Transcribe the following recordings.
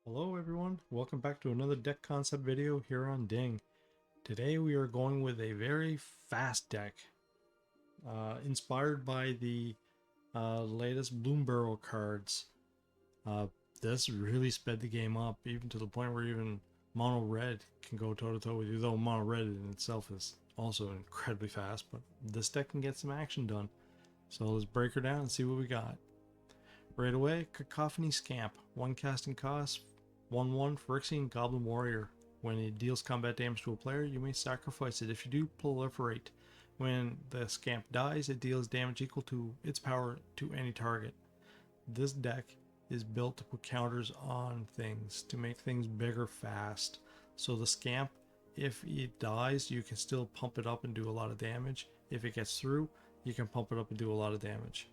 Hello everyone, welcome back to another deck concept video here on Ding. Today we are going with a very fast deck, inspired by the latest Bloomburrow cards. This really sped the game up, even to the point where even mono red can go toe to toe with you, though mono red in itself is also incredibly fast, but this deck can get some action done. So let's break her down and see what we got. Right away, Cacophony Scamp, 1 casting cost, 1/1 Phyrexian Goblin Warrior. When it deals combat damage to a player, you may sacrifice it. If you do, proliferate. When the Scamp dies, it deals damage equal to its power to any target. This deck is built to put counters on things, to make things bigger fast. So the Scamp, if it dies, you can still pump it up and do a lot of damage. If it gets through, you can pump it up and do a lot of damage.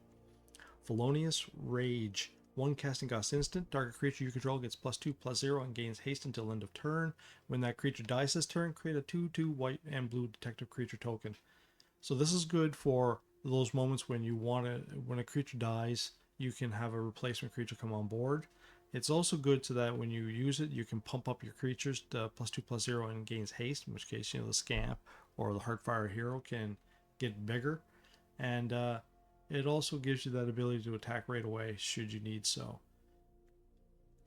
Felonious Rage. 1 casting cost instant. Target creature you control gets +2/+0 and gains haste until end of turn. When that creature dies this turn, create a 2/2 white and blue detective creature token. So this is good for those moments when you want to, when a creature dies, you can have a replacement creature come on board. It's also good so that when you use it, you can pump up your creatures to +2/+0 and gains haste, in which case, the Scamp or the Heartfire Hero can get bigger. And it also gives you that ability to attack right away should you need so.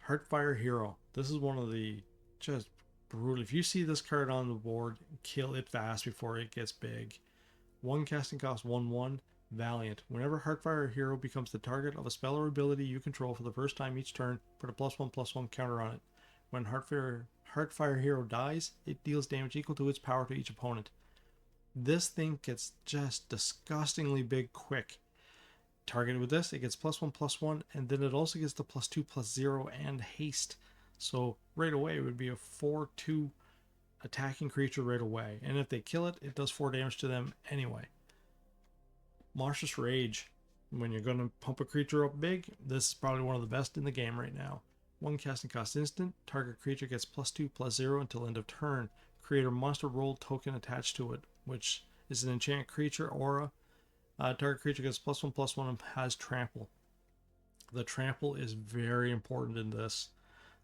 Heartfire Hero. This is one of the just brutal. If you see this card on the board, kill it fast before it gets big. 1 casting cost 1/1 Valiant. Whenever Heartfire Hero becomes the target of a spell or ability you control for the first time each turn, put a +1/+1 counter on it. When Heartfire Hero dies, it deals damage equal to its power to each opponent. This thing gets just disgustingly big quick. Targeted with this, it gets +1/+1, and then it also gets the +2/+0 and haste. So right away it would be a 4/2 attacking creature right away. And if they kill it, it does 4 damage to them anyway. Monstrous Rage. When you're going to pump a creature up big, this is probably one of the best in the game right now. 1 casting cost instant. Target creature gets +2/+0 until end of turn. Create a monster roll token attached to it, which is an enchant creature aura. Target creature gets +1/+1 and has trample. The trample is very important in this.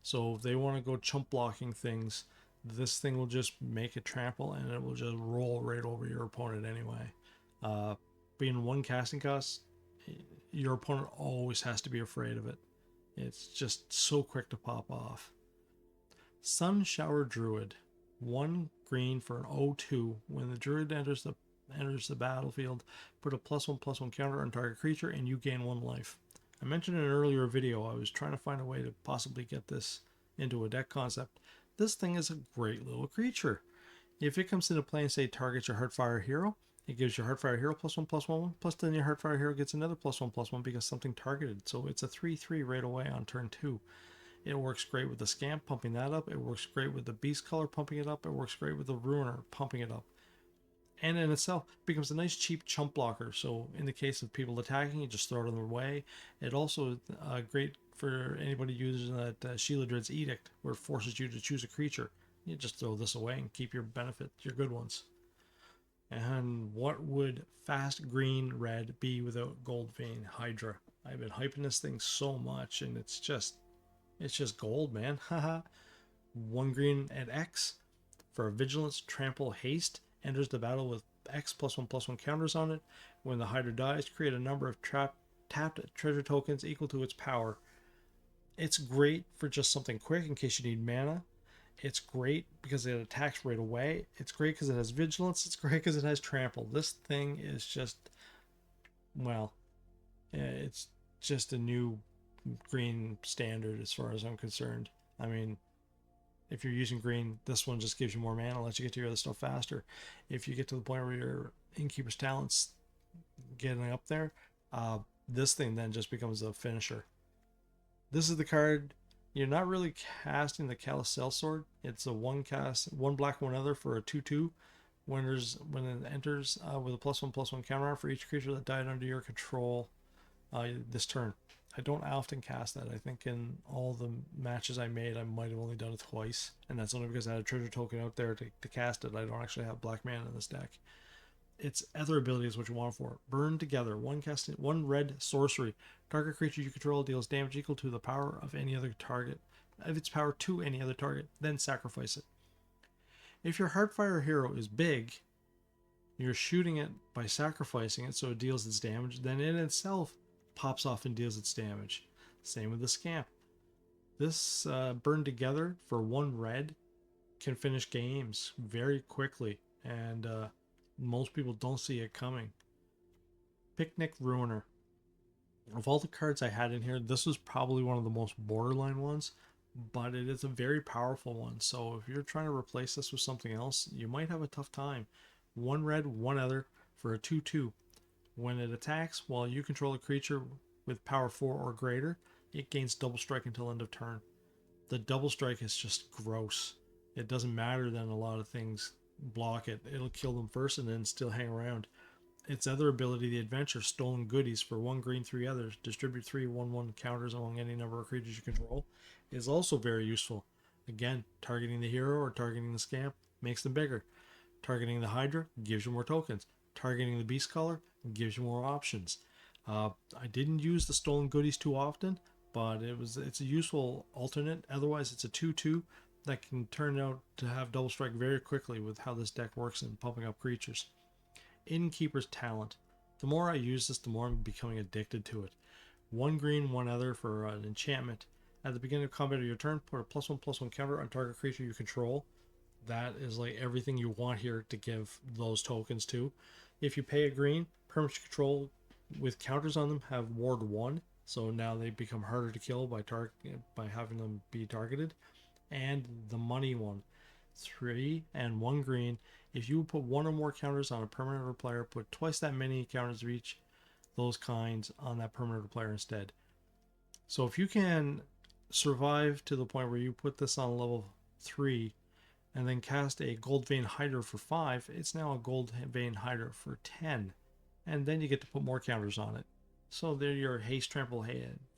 So if they want to go chump blocking things, this thing will just make it trample and it will just roll right over your opponent anyway. Being 1 casting cost, your opponent always has to be afraid of it. It's just so quick to pop off. Sun Shower Druid. 1 green for an 0/2. When the druid enters the battlefield, put a +1/+1 counter on target creature and you gain 1 life. I mentioned in an earlier video I was trying to find a way to possibly get this into a deck concept. This thing is a great little creature. If it comes into play and say targets your Heartfire Hero, it gives your Heartfire Hero +1/+1, plus then your Heartfire Hero gets another +1/+1 because something targeted. So it's a 3/3 right away on turn 2. It works great with the Scamp, pumping that up. It works great with the Beast Color, pumping it up. It works great with the Ruiner, pumping it up. And in itself becomes a nice cheap chump blocker. So in the case of people attacking, you just throw it in their way. It also great for anybody using that Sheoldred's Edict, where it forces you to choose a creature. You just throw this away and keep your benefit, your good ones. And what would fast green red be without Gold Vein Hydra? I've been hyping this thing so much, and it's just gold, man. Haha. 1 green at X for Vigilance, Trample, Haste. Enters the battle with X +1/+1 counters on it. When the Hydra dies, create a number of tapped treasure tokens equal to its power. It's great for just something quick in case you need mana. It's great because it attacks right away. It's great because it has Vigilance. It's great because it has Trample. This thing is just, well, it's just a new green standard as far as I'm concerned. I mean, if you're using green, this one just gives you more mana, lets you get to your other stuff faster. If you get to the point where your Innkeeper's Talent's getting up there, this thing then just becomes a finisher. This is the card. You're not really casting the Callous Sellsword. It's a 1 cast, 1 black, 1 other for a 2/2. When it enters with a +1/+1 counter for each creature that died under your control this turn. I don't often cast that. I think in all the matches I made, I might have only done it twice. And that's only because I had a treasure token out there to cast it. I don't actually have black mana in this deck. Its other ability is what you want for. Burn Together. 1 red sorcery. Target creature you control deals damage equal to the power of any other target. of its power to any other target, then sacrifice it. If your Heartfire hero is big, you're shooting it by sacrificing it so it deals its damage, then it itself pops off and deals its damage. Same with the Scamp. This burn together for 1 red can finish games very quickly, and most people don't see it coming. Picnic Ruiner. Of all the cards I had in here, this was probably one of the most borderline ones, but it is a very powerful one. So if you're trying to replace this with something else, you might have a tough time. 1 red, 1 other for a 2/2. When it attacks, while you control a creature with power 4 or greater, it gains double strike until end of turn. The double strike is just gross. It doesn't matter then a lot of things block it. It'll kill them first and then still hang around. Its other ability, the Adventure, Stolen Goodies, for 1 green, 3 others, distribute 3 1/1 counters among any number of creatures you control, is also very useful. Again, targeting the hero or targeting the Scamp makes them bigger. Targeting the Hydra gives you more tokens. Targeting the Beast Color gives you more options. I didn't use the Stolen Goodies too often, but it's a useful alternate. Otherwise, it's a 2/2 that can turn out to have double strike very quickly with how this deck works in pumping up creatures. Innkeeper's Talent. The more I use this, the more I'm becoming addicted to it. 1 green, 1 other for an enchantment. At the beginning of combat of your turn, put a +1/+1 counter on target creature you control. That is like everything you want here to give those tokens to. If you pay a green, permanents you control with counters on them have ward 1, so now they become harder to kill by having them be targeted. And the money one, 3 and 1 green. If you put 1 or more counters on a permanent or player, put twice that many counters of each those kinds on that permanent or player instead. So if you can survive to the point where you put this on level 3 and then cast a Gold Vein Hydra for 5, it's now a Gold Vein Hydra for 10. And then you get to put more counters on it. So there your Haste, Trample,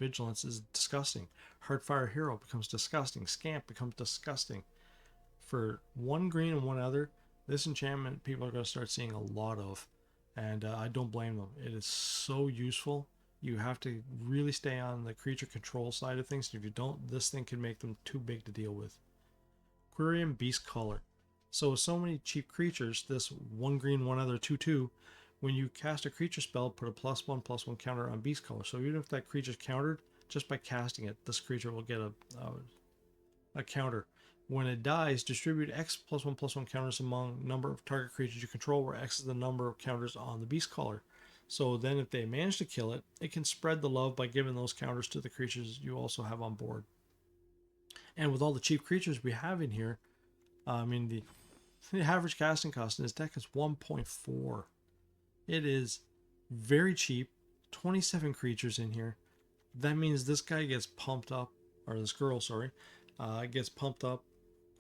Vigilance is disgusting. Heartfire Hero becomes disgusting. Scamp becomes disgusting. For 1 green and 1 other, this enchantment people are going to start seeing a lot of. And I don't blame them. It is so useful. You have to really stay on the creature control side of things. If you don't, this thing can make them too big to deal with. Quirion Beast Color. So with so many cheap creatures, this 1 green, 1 other 2/2, when you cast a creature spell, put a +1/+1 counter on Beast Color. So even if that creature's countered, just by casting it, this creature will get a counter. When it dies, distribute X +1/+1 counters among number of target creatures you control, where X is the number of counters on the Beast Color. So then if they manage to kill it, it can spread the love by giving those counters to the creatures you also have on board. And with all the cheap creatures we have in here, the average casting cost in this deck is 1.4. It is very cheap. 27 creatures in here. That means this guy gets pumped up, or this girl, sorry, gets pumped up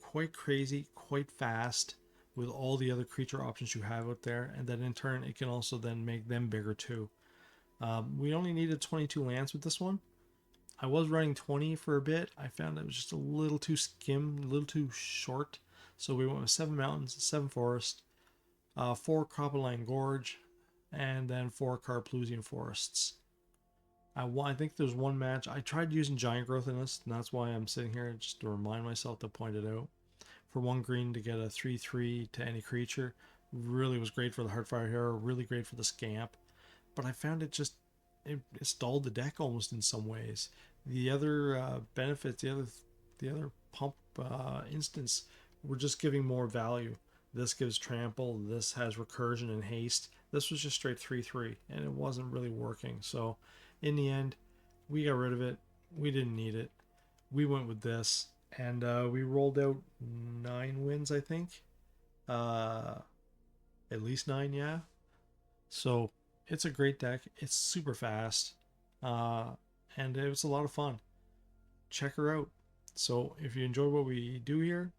quite crazy, quite fast with all the other creature options you have out there, and then in turn it can also then make them bigger too. We only needed 22 lands with this one. I was running 20 for a bit. I found it was just a little too skim, a little too short, so we went with 7 mountains, 7 forests, 4 Cropoline Gorge, and then 4 Carplusian forests. I think there's one match. I tried using Giant Growth in this, and that's why I'm sitting here, just to remind myself to point it out. For 1 green to get a 3/3 to any creature really was great for the Heartfire Hero, really great for the Scamp. But I found it stalled the deck almost in some ways. The other benefits, the other pump instance, were just giving more value. This gives trample, this has recursion and haste. This was just straight 3/3, and it wasn't really working. So in the end, we got rid of it. We didn't need it. We went with this, and we rolled out 9 wins, I think. At least 9, yeah. So it's a great deck. It's super fast, and it was a lot of fun. Check her out. So if you enjoy what we do here,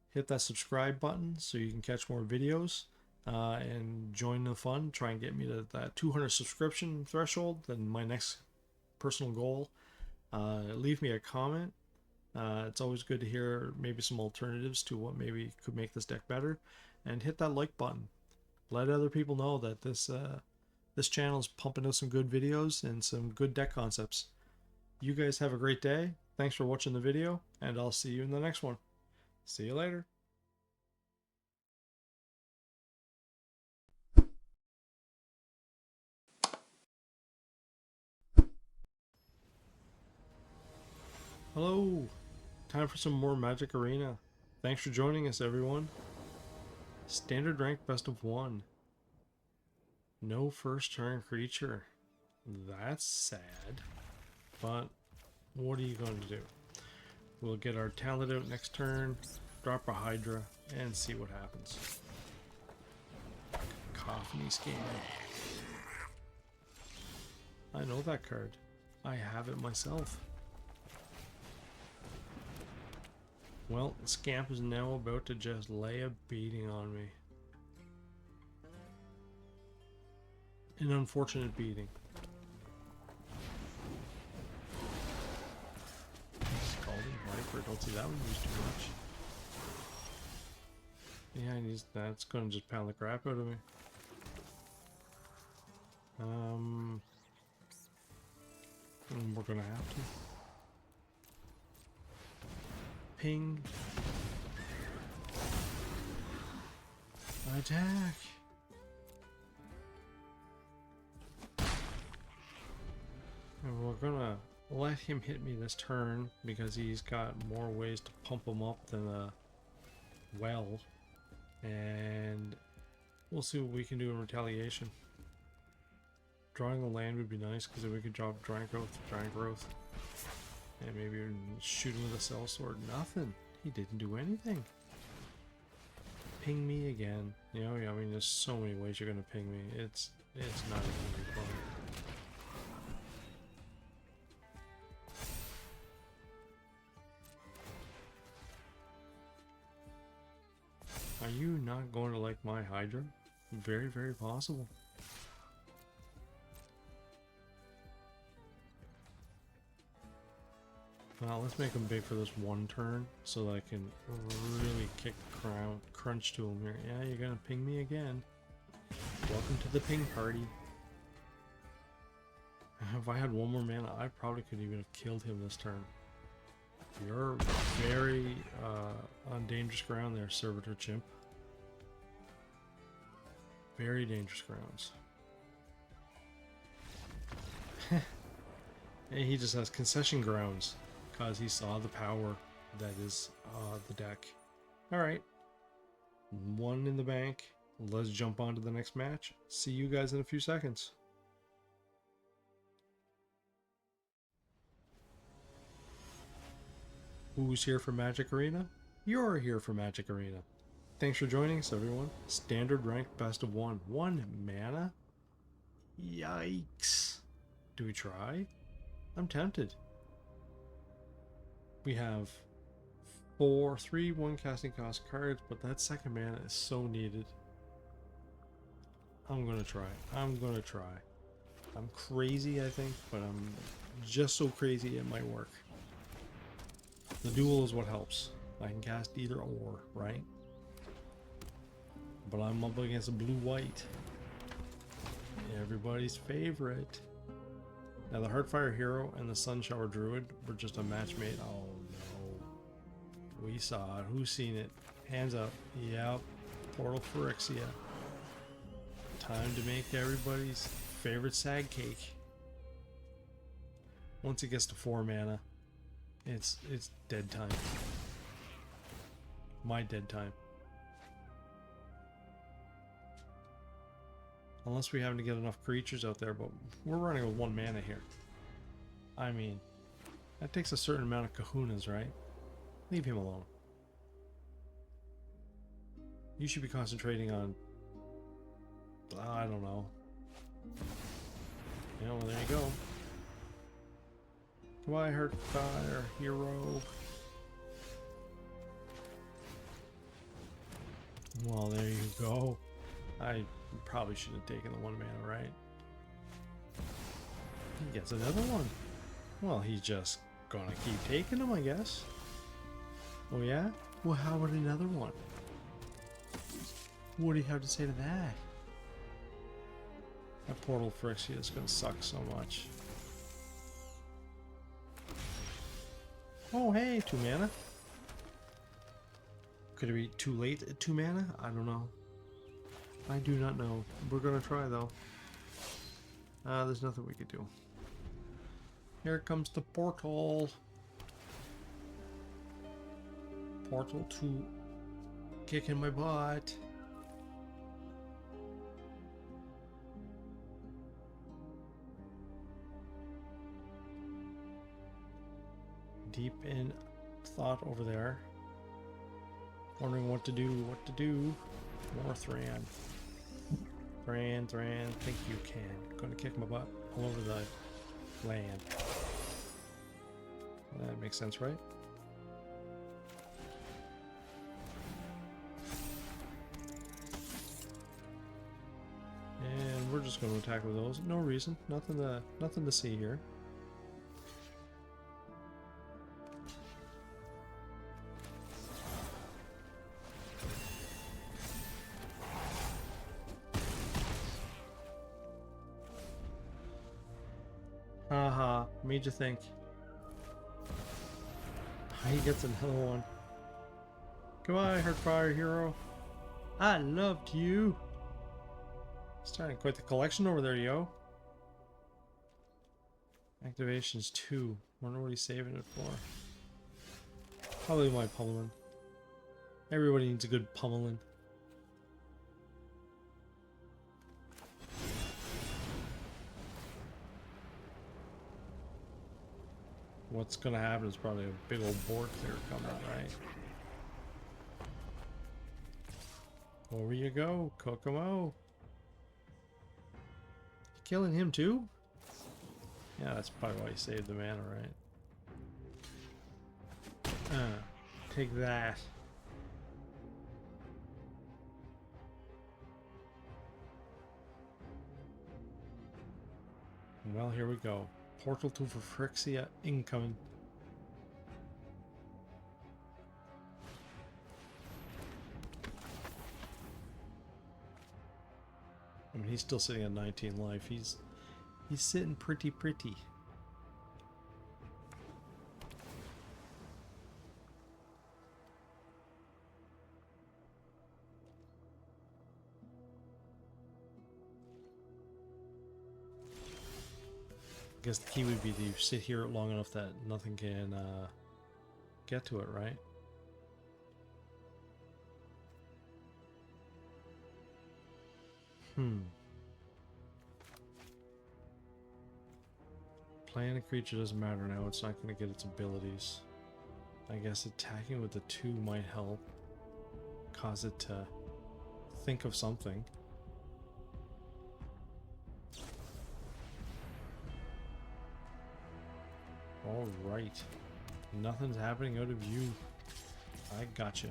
hit that subscribe button so you can catch more videos, and join the fun. Try and get me to that 200 subscription threshold, then my next personal goal. Leave me a comment. It's always good to hear maybe some alternatives to what maybe could make this deck better, and hit that like button. Let other people know that this channel is pumping out some good videos and some good deck concepts. You guys have a great day. Thanks for watching the video, and I'll see you in the next one. See you later. Hello! Time for some more Magic Arena. Thanks for joining us, everyone. Standard rank best of 1. No first turn creature. That's sad. But what are you going to do? We'll get our talent out next turn, drop a Hydra, and see what happens. Cacophony Scan. I know that card. I have it myself. Well, the Scamp is now about to just lay a beating on me. An unfortunate beating. Scalding Viper, don't see that one used too much. Yeah, that's gonna just pound the crap out of me. We're gonna have to. Ping. Attack. And we're gonna let him hit me this turn because he's got more ways to pump him up than a well. And we'll see what we can do in retaliation. Drawing the land would be nice because then we could drop giant growth. And maybe even shoot him with a cell sword. Nothing. He didn't do anything. Ping me again. You know, I mean, there's so many ways you're gonna ping me. It's not even gonna be fun. Are you not going to like my Hydra? Very, very possible. Well, let's make him big for this one turn so that I can really kick the crunch to him here. Yeah, you're gonna ping me again. Welcome to the ping party. If I had one more mana, I probably could even have killed him this turn. You're very on dangerous ground there, Servitor Chimp. Very dangerous grounds. And he just has concession grounds because he saw the power that is the deck. Alright. 1 in the bank. Let's jump on to the next match. See you guys in a few seconds. Who's here for Magic Arena? You're here for Magic Arena. Thanks for joining us, everyone. Standard rank best of 1. 1 mana? Yikes. Do we try? I'm tempted. We have 3 1 casting cost cards, but that second mana is so needed. I'm gonna try. I'm crazy, I think, but I'm just so crazy it might work. The duel is what helps. I can cast either or, right? But I'm up against a blue-white. Everybody's favorite. Now the Heartfire Hero and the Sunshower Druid were just a match made. Oh no. We saw it. Who's seen it? Hands up. Yep. Portal Phyrexia. Time to make everybody's favorite sag cake. Once it gets to 4 mana, it's dead time. My dead time. Unless we happen to get enough creatures out there, but we're running with 1 mana here. I mean, that takes a certain amount of kahunas, right? Leave him alone. You should be concentrating on... I don't know. Yeah, well, there you go. Goodbye, Heartfire Hero. Well, there you go. I probably should have taken the 1 mana, right? He gets another one. Well, he's just gonna keep taking them, I guess. Oh yeah? Well, how about another one? What do you have to say to that? That Portal Phyrexia is gonna suck so much. Oh, hey, 2 mana. Could it be too late at 2 mana? I don't know. I do not know. We're gonna try though. There's nothing we could do. Here comes the portal. Portal to kicking my butt. Deep in thought over there. Wondering what to do, More Thran. Thran, think you can. Gonna kick my butt all over the land. That makes sense, right? And we're just gonna attack with those. No reason. Nothing to see here. Haha, made you think. He gets another one. Goodbye, Heartfire Hero. I loved you. Starting quite the collection over there, yo. Activations 2. Wonder what he's saving it for. Probably my pummeling. Everybody needs a good pummeling. What's gonna happen is probably a big old board clear coming, right? Over you go, Kokomo. Killing him too? Yeah, that's probably why he saved the mana, right? Take that. Well, here we go. Portal to Phyrexia incoming. I mean, he's still sitting at 19 life. He's sitting pretty. I guess the key would be to sit here long enough that nothing can get to it, right? Playing a creature doesn't matter now. It's not going to get its abilities. I guess attacking with the 2 might help. Cause it to think of something. Alright. Nothing's happening out of you. I gotcha.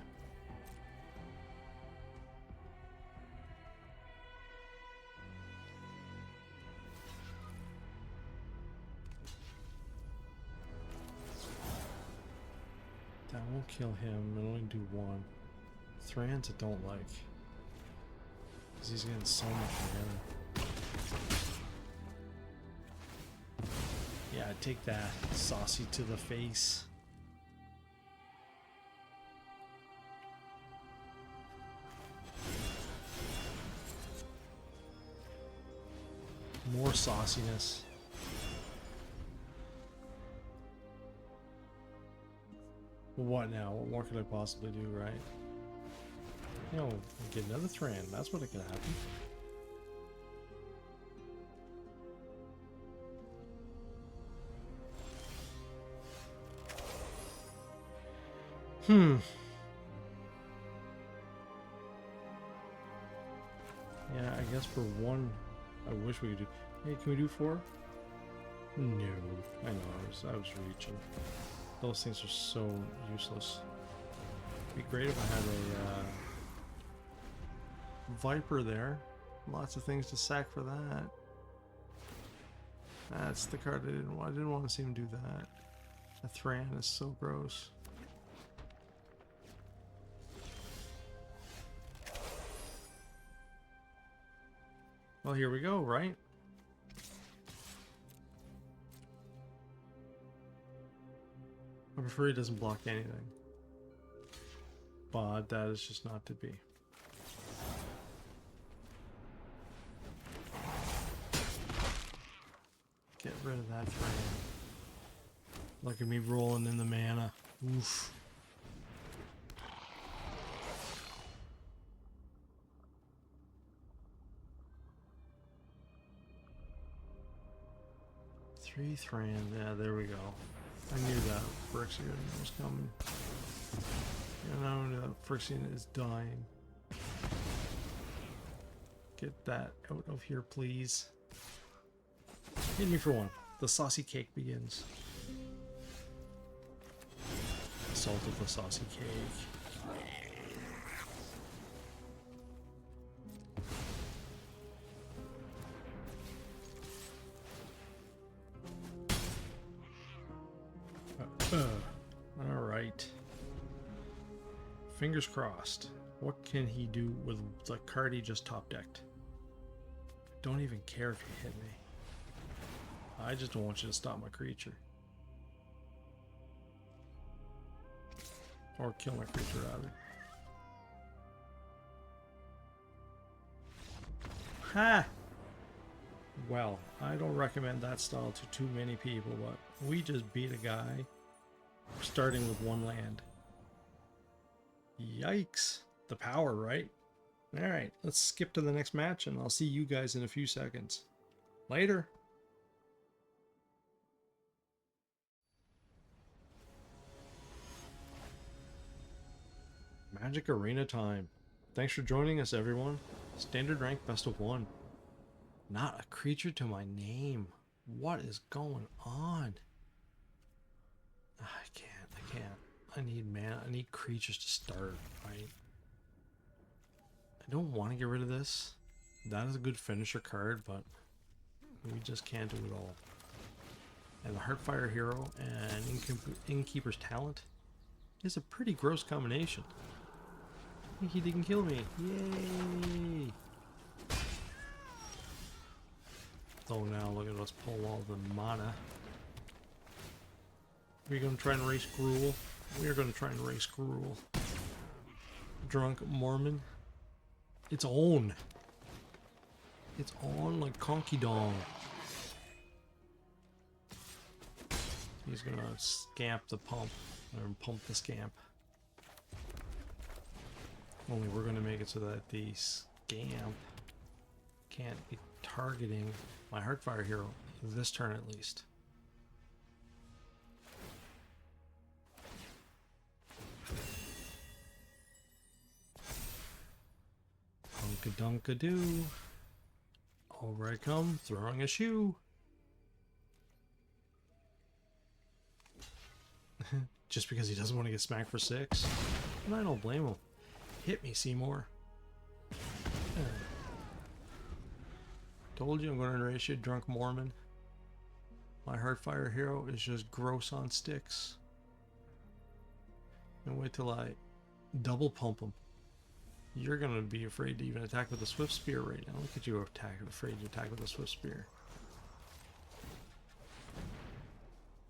That won't kill him. It'll only do 1. Thrans I don't like. Because he's getting so much mana. Yeah, take that, saucy to the face. More sauciness. What now? What more could I possibly do, right? You know, get another Thran. That's what could happen. Yeah, I guess for 1, I wish we could do. Hey, can we do 4? No, I know. I was reaching. Those things are so useless. It'd be great if I had a Viper there. Lots of things to sack for that. That's the card I didn't want. I didn't want to see him do that. A Thran is so gross. Well, here we go, right? prefer he doesn't block anything. But that is just not to be. Get rid of that frame. Look at me rolling in the mana. Oof. Three Thran, yeah, there we go. I knew that Phyrexian was coming. And I know that Phyrexian is dying. Get that out of here, please. Hit me for one. The saucy cake begins. Salt of the saucy cake. Alright. Fingers crossed. What can he do with the card he just top decked? Don't even care if you hit me. I just don't want you to stop my creature. Or kill my creature, rather. Ha! Well, I don't recommend that style to too many people, but we just beat a guy starting with one land. Yikes. The power, right? Alright, let's skip to the next match and I'll see you guys in a few seconds. Later! Magic Arena time. Thanks for joining us, everyone. Standard rank best of 1. Not a creature to my name. What is going on? I can't. I need mana. I need creatures to start, right? I don't want to get rid of this. That is a good finisher card, but we just can't do it all. And the Heartfire Hero and Innkeeper's Talent is a pretty gross combination. He didn't kill me. Yay! Oh, now look at us pull all the mana. We're going to try and race Gruul. We're going to try and race Gruul. Drunk Mormon. It's on. It's on like Conky Dong. He's going to scamp the pump. Or pump the scamp. Only we're going to make it so that the scamp can't be targeting my Heartfire Hero this turn at least. Hunka-dunka-doo. Over I come, throwing a shoe. Just because he doesn't want to get smacked for 6. And I don't blame him. Hit me, Seymour. Told you I'm going to race you, Drunk Mormon. My Heartfire Hero is just gross on sticks. And wait till I double pump him. You're going to be afraid to even attack with a Swift Spear right now. Look at you afraid to attack with a Swift Spear.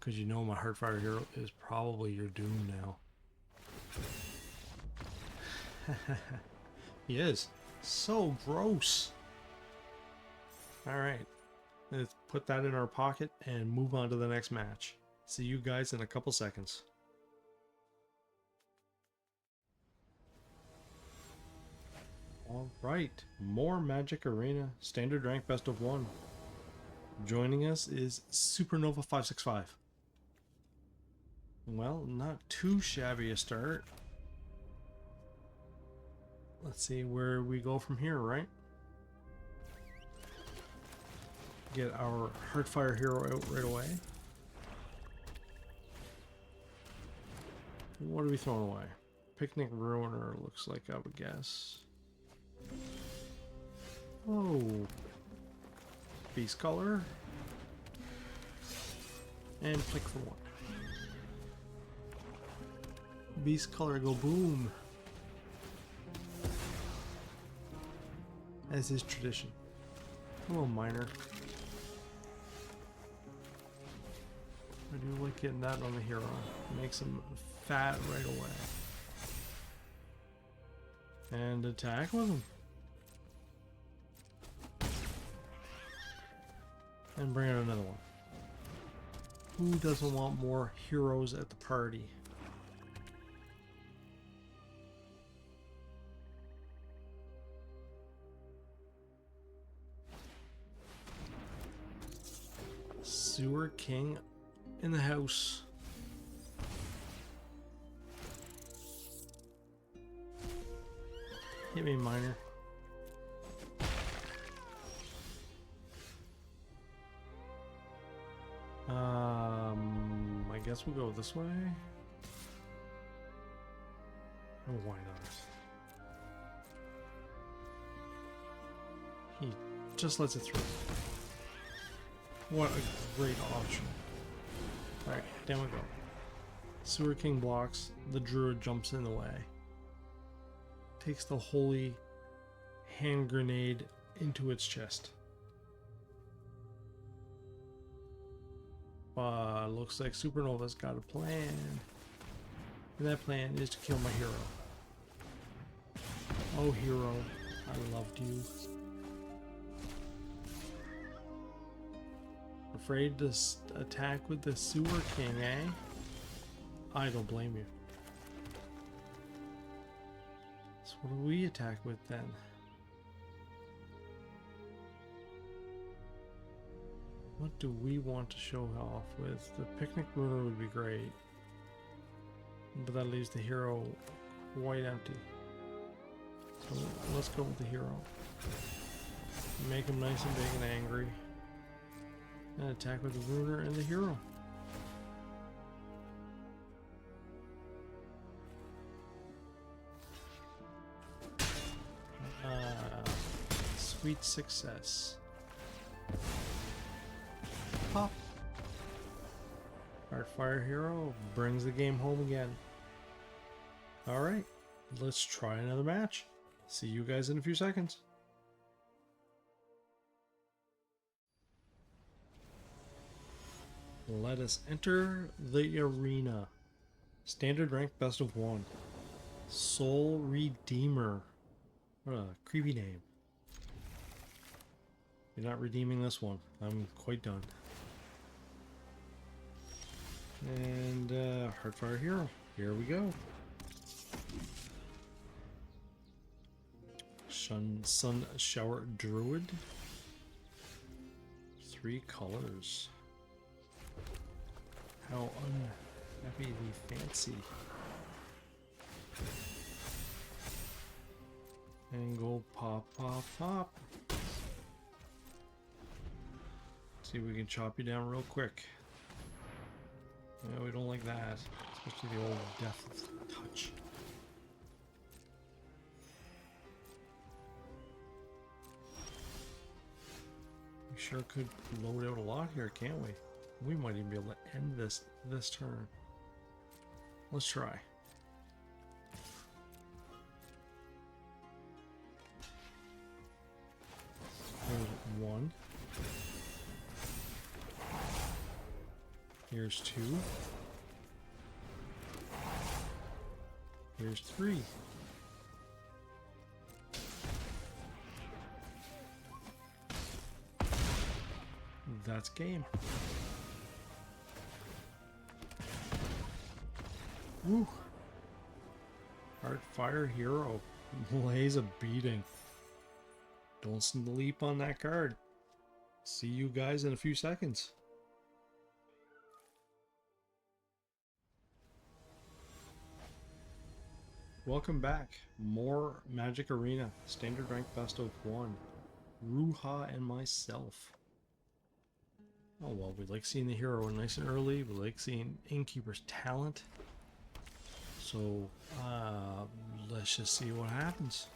Because you know my Heartfire Hero is probably your doom now. He is. So gross. Alright. Let's put that in our pocket and move on to the next match. See you guys in a couple seconds. Alright. More Magic Arena. Standard rank best of 1. Joining us is Supernova 565. Well, not too shabby a start. Let's see where we go from here, right? Get our Heartfire Hero out right away. What are we throwing away? Picnic Ruiner looks like, I would guess. Oh. Beast Color. And click for 1. Beast Color go boom. As is tradition. Hello, Miner. do like getting that on the hero. Makes him fat right away. And attack with him. And bring out another one. Who doesn't want more heroes at the party? Sewer King in the house. Hit me, miner. I guess we'll go this way. Oh, why not? He just lets it through. What a great option. Alright, down we go. Sewer King blocks, the druid jumps in the way. Takes the holy hand grenade into its chest. Looks like Supernova's got a plan. And that plan is to kill my hero. Oh hero, I loved you. Afraid to attack with the Sewer King, eh? I don't blame you. So what do we attack with then? What do we want to show off with? The Picnic Ruiner would be great. But that leaves the hero quite empty. So let's go with the hero. Make him nice and big and angry. And attack with the Ruiner and the hero. Sweet success. Pop. Our fire hero brings the game home again. Alright, let's try another match. See you guys in a few seconds. Let us enter the arena. Standard rank best of 1. Soul Redeemer. What a creepy name. You're not redeeming this one. I'm quite done. And Heartfire Hero. Here we go. Sun Shower Druid. 3 colors. How unhappily fancy. And go pop, pop, pop. See if we can chop you down real quick. No, we don't like that. Especially the old death touch. We sure could load out a lot here, can't we? We might even be able to end this turn. Let's try. Here's 1. Here's 2. Here's 3. That's game. Woo! Heartfire Hero lays a beating. Don't sleep on that card. See you guys in a few seconds. Welcome back. More Magic Arena. Standard rank best of 1. Ruha and myself. Oh well, we like seeing the hero nice and early. We like seeing Innkeeper's talent. So, let's just see what happens.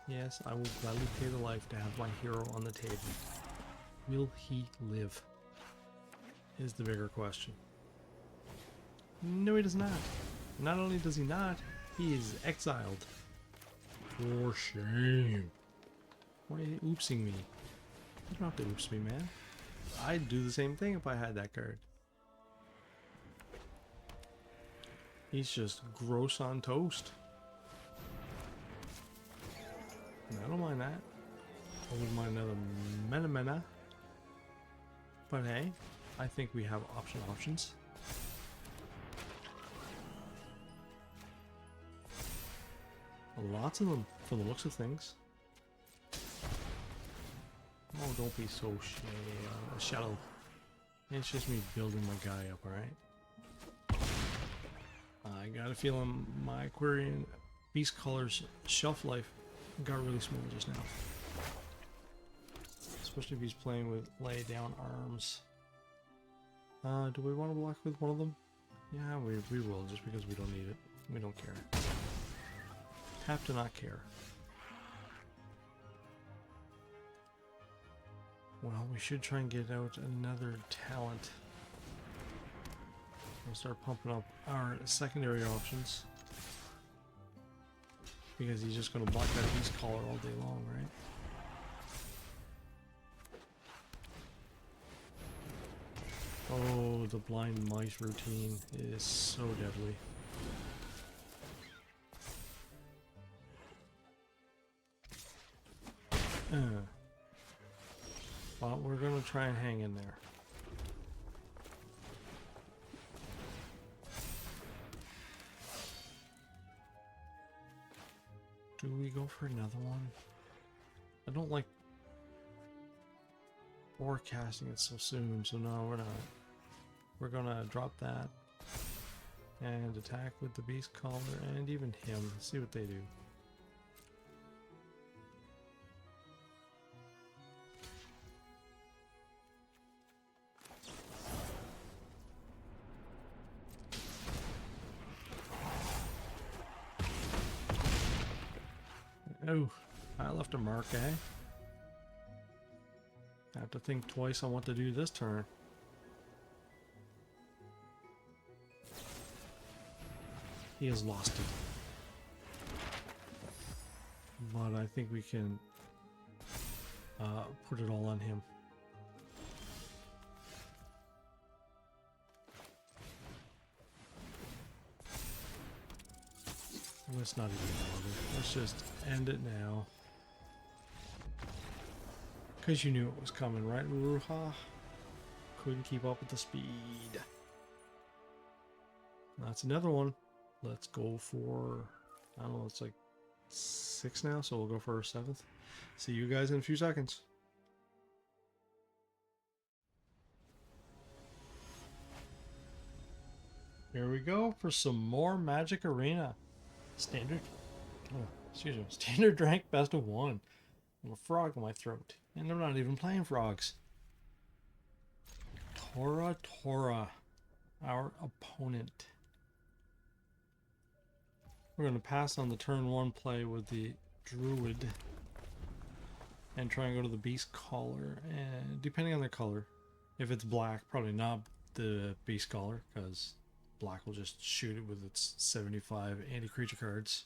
Yes, I will gladly pay the life to have my hero on the table. Will he live? Is the bigger question. No, he does not. Not only does he not, he is exiled. For shame. Why are you oopsing me? You don't have to oops me, man. I'd do the same thing if I had that card. He's just gross on toast. I don't mind that. I wouldn't mind another Mena. But hey, I think we have options. Lots of them, from the looks of things. Oh, don't be so shallow. It's just me building my guy up, alright? I got a feeling my Aquarian Beast Color's shelf life got really small just now. Especially if he's playing with lay down arms. Do we want to block with one of them? Yeah, we will, just because we don't need it. We don't care. Have to not care. Well, we should try and get out another talent. We'll start pumping up our secondary options. Because he's just going to block that beast collar all day long, right? Oh, the blind mice routine is so deadly. Well, we're going to try and hang in there. Do we go for another one? I don't like forecasting it so soon, so no, we're not. We're gonna drop that and attack with the beast collar and even him. See what they do. Oh, I left a mark, eh? I have to think twice on what to do this turn. He has lost it. But I think we can put it all on him. Let's not even bother. Let's just end it now. Because you knew it was coming, right, Ruha? Couldn't keep up with the speed. That's another one. Let's go for, I don't know, it's like 6 now, so we'll go for our 7th. See you guys in a few seconds. Here we go for some more Magic Arena. Standard, standard rank best of 1. I'm a frog in my throat, and I'm not even playing frogs. Tora, our opponent. We're going to pass on the turn 1 play with the Druid and try and go to the Beast Collar, and depending on their color, if it's black, probably not the Beast Collar, because black will just shoot it with its 75 anti-creature cards.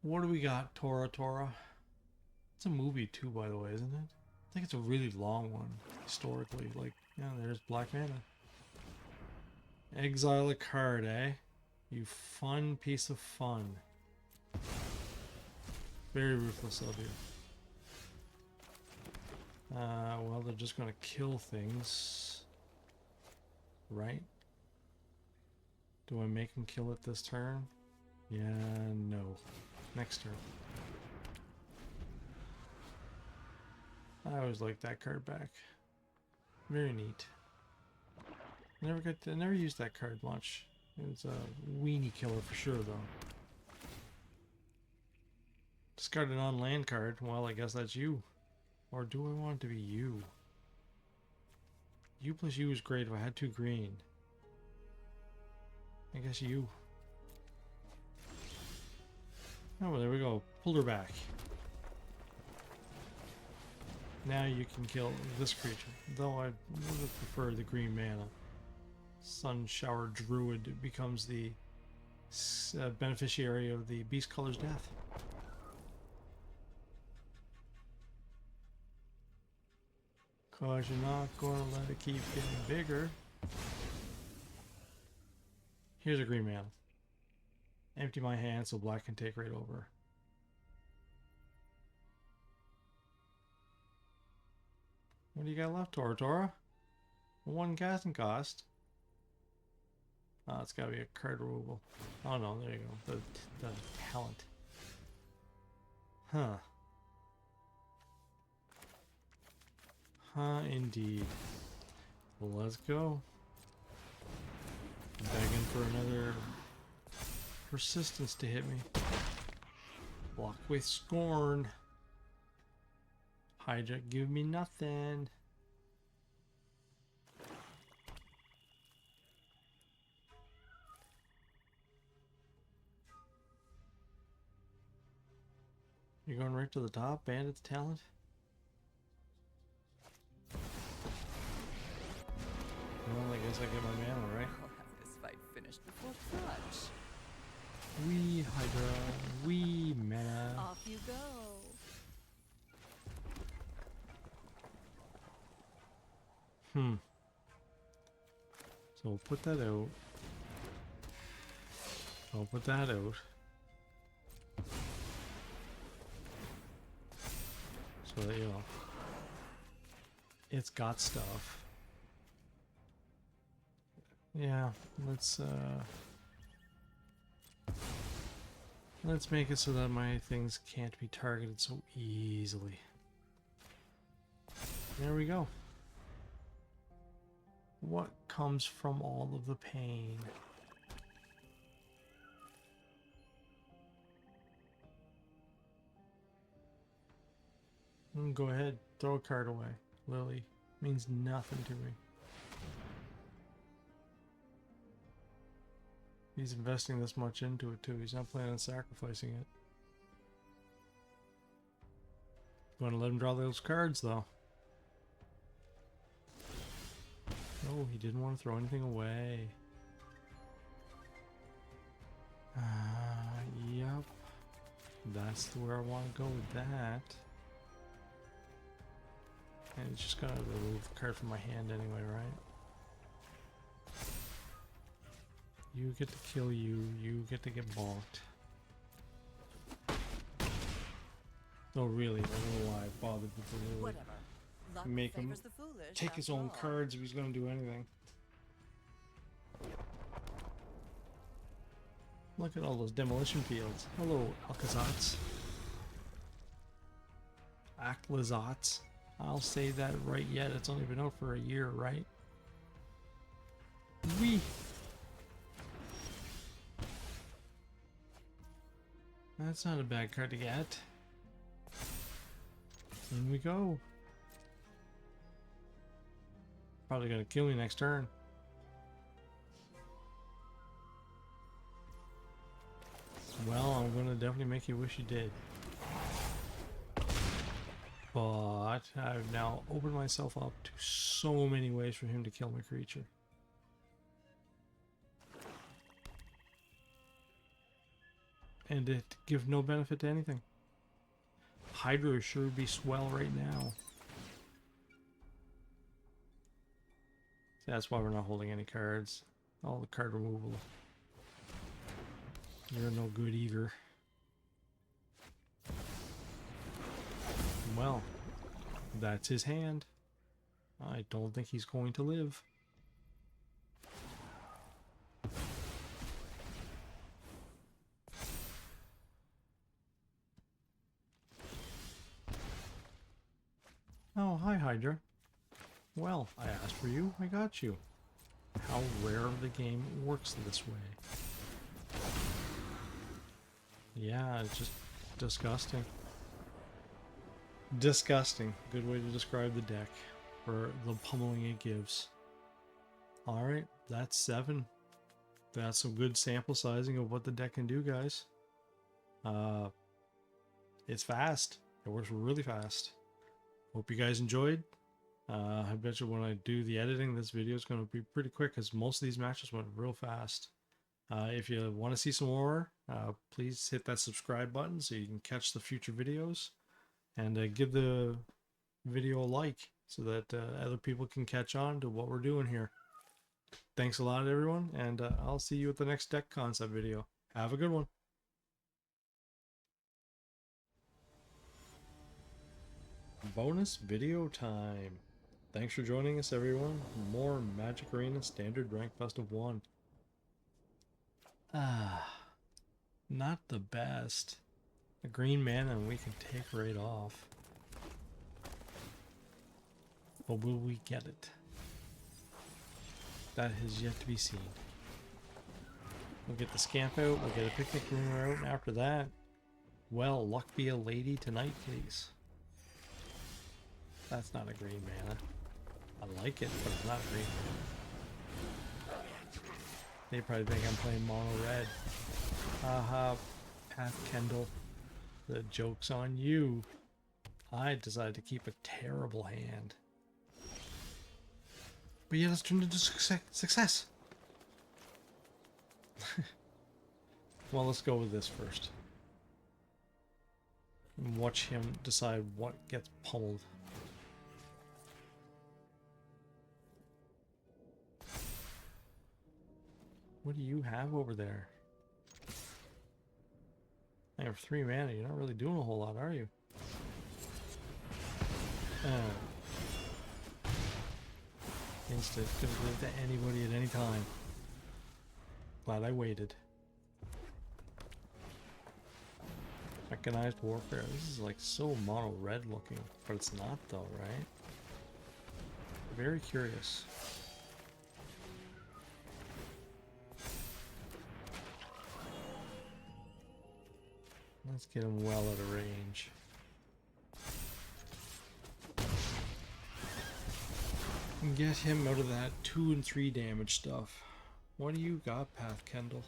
What do we got, Tora? It's a movie too, by the way, isn't it? I think it's a really long one, historically. Like, yeah, there's black mana. Exile a card, eh? You fun piece of fun. Very ruthless of you. Well, they're just gonna kill things. Right? Do I make them kill it this turn? Yeah, no. Next turn. I always like that card back. Very neat. I never used that card much. It's a weenie killer for sure, though. Discard a non-land card. Well, I guess that's you. Or do I want it to be you? You plus you is great if I had 2 green. I guess you. Oh, well, there we go. Pulled her back. Now you can kill this creature. Though I would have preferred the green mana. Sun Shower Druid becomes the beneficiary of the Beast Color's death. Cause you're not gonna let it keep getting bigger. Here's a green mana. Empty my hand so black can take right over. What do you got left, Tora? One casting cost. Oh, it's gotta be a card removal. Oh no, there you go. The talent. Huh. Huh, indeed. Well, let's go. Begging for another persistence to hit me. Block with scorn. Hydra, give me nothing. You're going right to the top, Bandit's talent? Well, I guess I get my mana, right? I'll have this fight finished before crunch. Wee Hydra, wee mana. Off you go. So we'll put that out. I'll put that out. So that, you know, it's got stuff. Yeah, let's make it so that my things can't be targeted so easily. There we go. What comes from all of the pain? Go ahead, throw a card away. Lily means nothing to me. He's investing this much into it too. He's not planning on sacrificing it. Going to let him draw those cards though. Oh, he didn't want to throw anything away. Yep. That's where I want to go with that. And it's just gonna remove the card from my hand anyway, right? You get to kill you, you get to get balked. Oh really, I don't know why I bothered with the Lily. Whatever. Luck Make him favors the foolish, take his after own all. cards if he's gonna do anything. Look at all those demolition fields. Hello, Alcazats. Aclazats. I'll say that right yet. It's only been out for a year, right? Wee. That's not a bad card to get. In we go. Probably gonna kill me next turn. Well, I'm gonna definitely make you wish you did. But I've now opened myself up to so many ways for him to kill my creature. And it give no benefit to anything. Hydra sure would be swell right now. That's why we're not holding any cards. All the card removal. You're no good either. Well, that's his hand. I don't think he's going to live. Oh, hi Hydra. Well, I asked for you, I got you. How rare the game works this way. Yeah, it's just disgusting. Disgusting. Good way to describe the deck for the pummeling it gives. Alright, that's 7. That's some good sample sizing of what the deck can do, guys. It's fast. It works really fast. Hope you guys enjoyed. I bet you when I do the editing, this video is going to be pretty quick because most of these matches went real fast. If you want to see some more, please hit that subscribe button so you can catch the future videos. And give the video a like so that other people can catch on to what we're doing here. Thanks a lot, everyone, and I'll see you at the next deck concept video. Have a good one. Bonus video time. Thanks for joining us, everyone. More Magic Arena Standard Rank Best of 1. Not the best. A green mana and we can take right off. But will we get it? That has yet to be seen. We'll get the Scamp out, we'll get a Picnic Room out, and after that, well, luck be a lady tonight, please. That's not a green mana. I like it, but it's not green. They probably think I'm playing mono red. Haha, Path Kendall. The joke's on you. I decided to keep a terrible hand. But yeah, let's turn into success. Well, let's go with this first. And watch him decide what gets pummeled. What do you have over there? I have 3 mana. You're not really doing a whole lot, are you? Oh. Instant. Could have lived to anybody at any time. Glad I waited. Mechanized Warfare. This is like so mono red looking, but it's not though, right? Very curious. Let's get him well out of range. And get him out of that 2 and 3 damage stuff. What do you got, Path Kendall?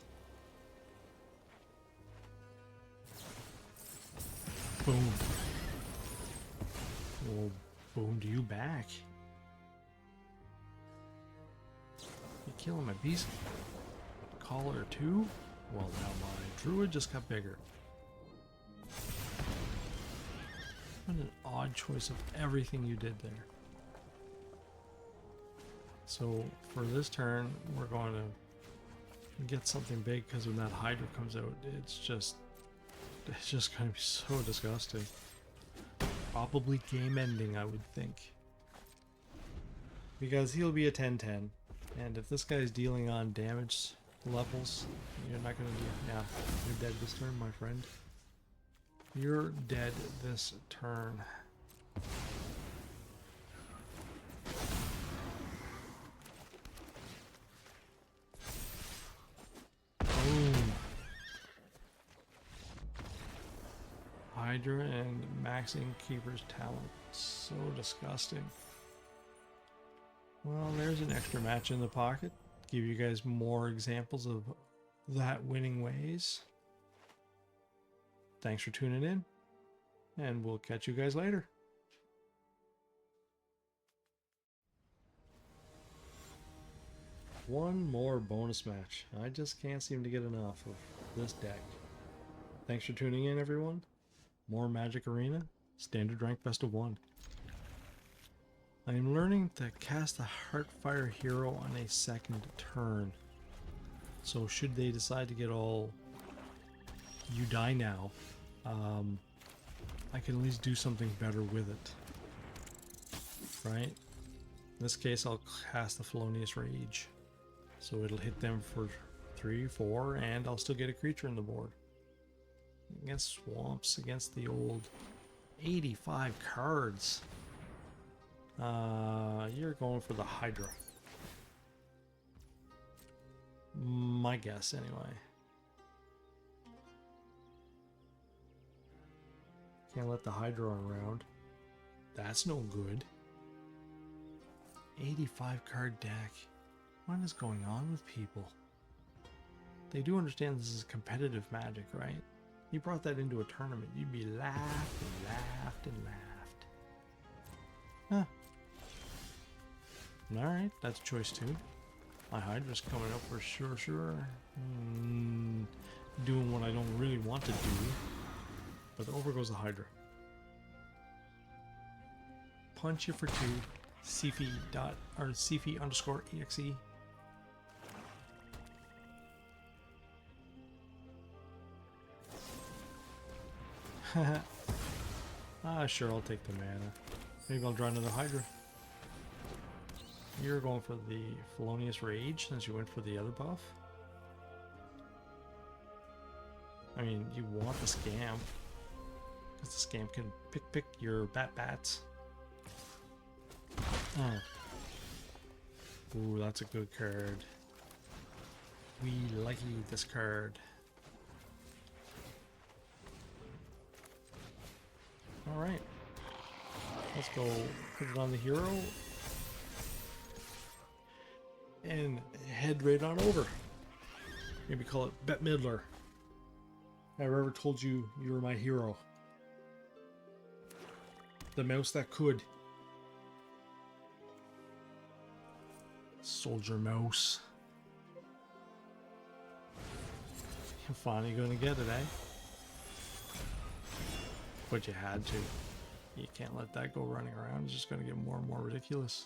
Boom. Well, boom to you back. You killing my beast? Caller 2? Well, now my druid just got bigger. What an odd choice of everything you did there. So for this turn, we're going to get something big because when that Hydra comes out, it's just going to be so disgusting. Probably game ending, I would think. Because he'll be a 10-10. And if this guy's dealing on damage levels, you're not going to do... Yeah, you're dead this turn, my friend. You're dead this turn. Boom. Hydra and maxing Keeper's talent. So disgusting. Well, there's an extra match in the pocket. Give you guys more examples of that winning ways. Thanks for tuning in, and we'll catch you guys later. One more bonus match. I just can't seem to get enough of this deck. Thanks for tuning in, everyone. More Magic Arena, Standard Rank Best of 1. I am learning to cast the Heartfire hero on a second turn. So should they decide to get all you die now, I can at least do something better with it. Right? In this case, I'll cast the Felonious Rage. So it'll hit them for 3, 4, and I'll still get a creature in the board. Against swamps, against the old 85 cards. You're going for the Hydra. My guess, anyway. Can't let the Hydra around. That's no good. 85 card deck. What is going on with people? They do understand this is competitive Magic, right? You brought that into a tournament, you'd be laughed and laughed and laughed. Huh. Alright, that's choice 2. My Hydra's coming up for sure. Doing what I don't really want to do. But over goes the Hydra. Punch you for 2. Sifi _exe. Sure, I'll take the mana. Maybe I'll draw another Hydra. You're going for the Felonious Rage since you went for the other buff. I mean, you want the Scam. Because the Scam can pick your bats. Oh. Ooh, that's a good card. We like this card. Alright. Let's go put it on the hero. And head right on over. Maybe call it Bette Midler. I ever told you you were my hero. The mouse that could. Soldier mouse. You're finally gonna get it, eh? But you had to. You can't let that go running around. It's just gonna get more and more ridiculous.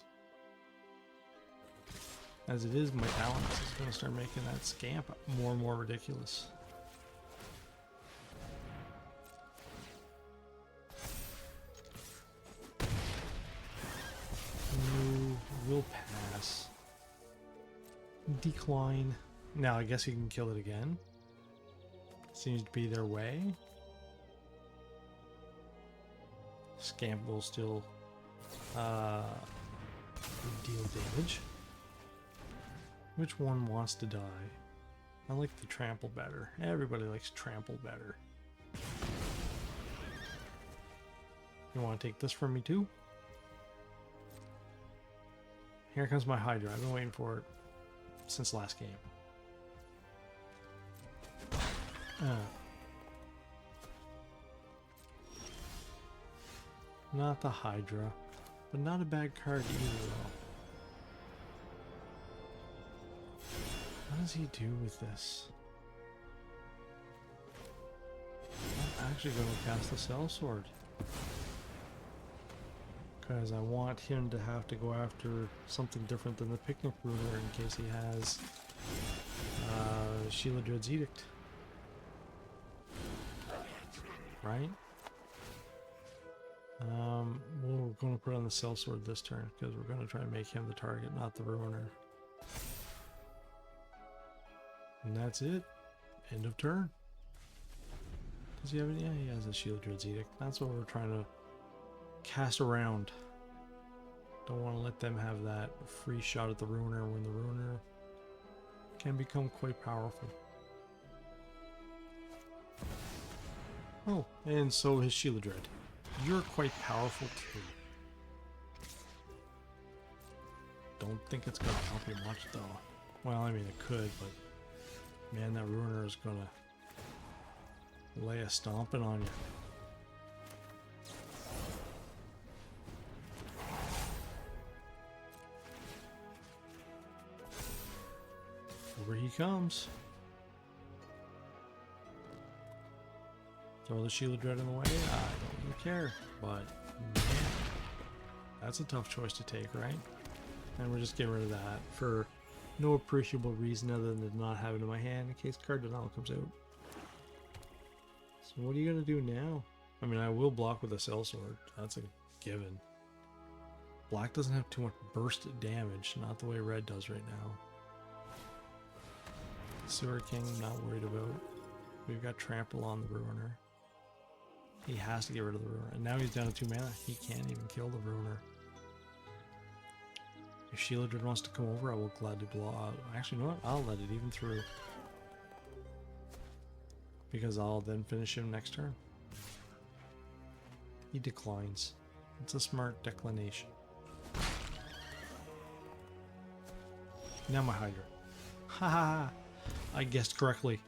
As it is, my talents is going to start making that scamp more and more ridiculous. No, we'll pass. Decline. Now I guess you can kill it again. Seems to be their way. Scamp will still deal damage. Which one wants to die? I like the trample better. Everybody likes trample better. You want to take this from me too? Here comes my Hydra. I've been waiting for it since last game. Not the Hydra, but not a bad card either though. What does he do with this? I'm actually going to cast the Sellsword. Because I want him to have to go after something different than the Picnic Ruler in case he has Sheila Dread's Edict. Right? We're going to put on the Sellsword this turn because we're going to try and make him the target, not the Ruiner. And that's it. End of turn. Does he have any? Yeah, he has a Shield Dread's Edict. That's what we're trying to cast around. Don't want to let them have that free shot at the Ruiner when the Ruiner can become quite powerful. Oh, and so is Sheila Dread. You're quite powerful too. Don't think it's gonna help you much though. Well, I mean it could, but man, that Ruiner is gonna lay a stomping on you. Over he comes. Throw the Sheila Dread in the way? I don't really care. But, man, that's a tough choice to take, right? And we're just getting rid of that for no appreciable reason other than to not have it in my hand in case card denial comes out. So what are you going to do now? I mean, I will block with a Sellsword. That's a given. Black doesn't have too much burst damage, not the way red does right now. Sewer King, not worried about. We've got Trample on the Ruiner. He has to get rid of the Ruiner. And now he's down to 2 mana. He can't even kill the Ruiner. If Sheila Dread wants to come over, I will gladly blow out. Actually, you know what? I'll let it even through. Because I'll then finish him next turn. He declines. It's a smart declination. Now my Hydra. Ha ha ha! I guessed correctly.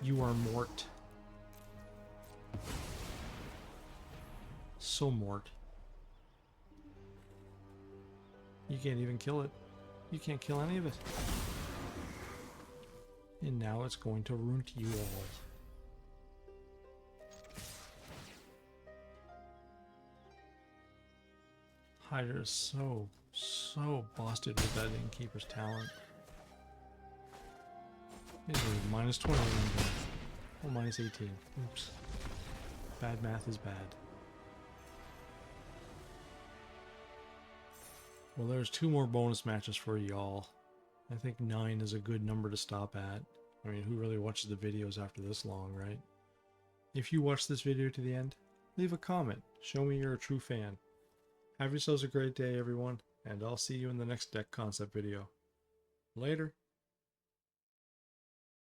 You are mort. So mort. You can't even kill it. You can't kill any of it. And now it's going to ruin you all. Hydra is so busted with that Innkeeper's talent. He's -20. Oh, -18. Oops. Bad math is bad. Well, there's 2 more bonus matches for y'all. I think 9 is a good number to stop at. I mean, who really watches the videos after this long, right? If you watched this video to the end, leave a comment. Show me you're a true fan. Have yourselves a great day, everyone, and I'll see you in the next deck concept video. Later.